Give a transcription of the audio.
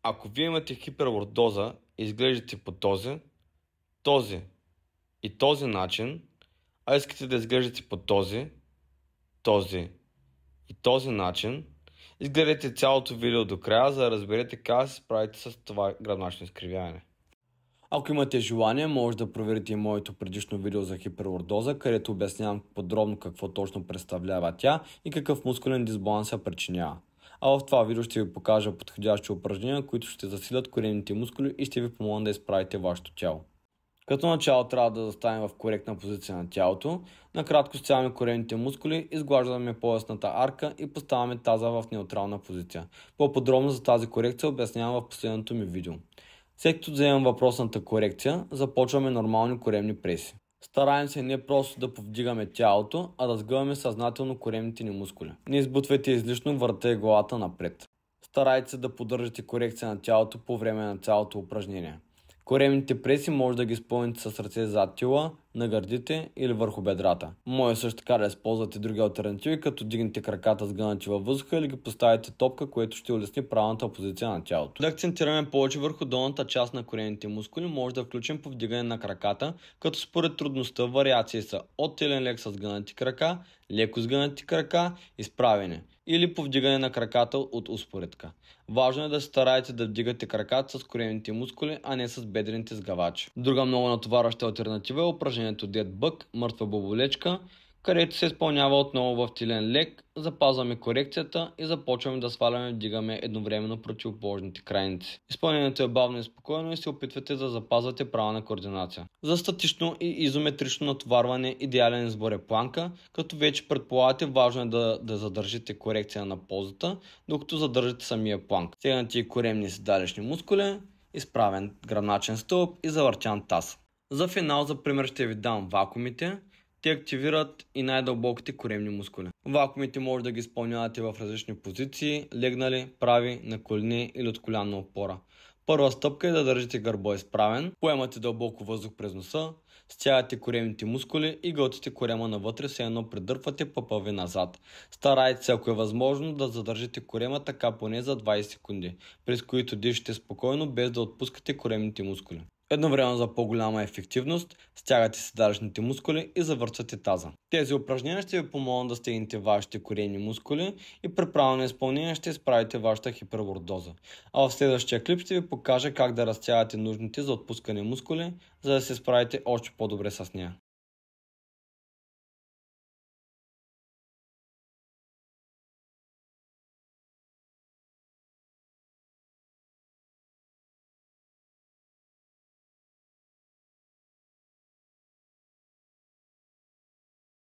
Ако вие имате хиперлордоза и изглеждате по този и този начин, а искате да изглеждате по този и този начин, изгледайте цялото видео до края, за да разберете как да се справите с това гръбначно изкривяване. Ако имате желание, може да проверите и моето предишно видео за хиперлордоза, където обяснявам подробно какво точно представлява тя и какъв мускулен дисбаланс я причинява. А в това видео ще ви покажа подходящи упражнения, които ще засилят коремните мускули и ще ви помогнат да изправите вашето тяло. Като начало трябва да заставим в коректна позиция на тялото, накратко стягаме коремните мускули, изглаждаме поясната арка и поставяме таза в неутрална позиция. По-подробно за тази корекция обяснявам в последното ми видео. След като вземем въпросната корекция, започваме нормални коремни преси. Стараем се не просто да повдигаме тялото, а да сгъваме съзнателно коремните ни мускули. Не избутвайте излишно врата и главата напред. Старайте се да поддържате корекция на тялото по време на цялото упражнение. Коремните преси може да ги изпълните с ръце зад тила, на гърдите или върху бедрата. Може също така да използвате други алтернативи, като дигнете краката сгънати във въздуха или ги поставите топка, което ще улесни правилната позиция на тялото. Да акцентираме повече върху долната част на коремните мускули, може да включим повдигане на краката, като според трудността вариации са от телен лек с сгънати крака, леко сгънати крака, изправене или повдигане на краката от успоредка. Важно е да се стараете да вдигате краката с коремните мускули, а не с бедрените сгъвачи. Друга много натоварваща алтернатива е упражнението Dead Bug, мъртва боболечка, където се изпълнява отново в телен лек, запазваме корекцията и започваме да сваляме и вдигаме едновременно противоположните крайници. Изпълнението е бавно и спокойно и се опитвате да запазвате правилна координация. За статично и изометрично натоварване идеален избор е планка, като вече предполагате, важно е да задържите корекция на позата, докато задържите самия планк. Стегнати и коремни седалищни мускули, изправен гръбначен стълб и завъртян таз. За финал, за пример, ще ви дам вакуумите. Те активират и най-дълбоките коремни мускули. Вакуумите може да ги изпълнявате в различни позиции, легнали, прави, на колене или от колянна опора. Първа стъпка е да държите гърба изправен, поемате дълбоко въздух през носа, стягате коремните мускули и гълтите корема навътре, все едно придърпвате пъпа ви назад. Старайте се, ако е възможно, да задържите корема така поне за 20 секунди, през които дишате спокойно, без да отпускате коремните мускули. Едновременно за по-голяма ефективност, стягате седалищните мускули и завъртате таза. Тези упражнения ще ви помогнат да стегнете вашите коремни мускули и при правилно изпълнение ще изправите вашата хиперлордоза. А в следващия клип ще ви покажа как да разтягате нужните за отпускане мускули, за да се справите още по-добре с нея.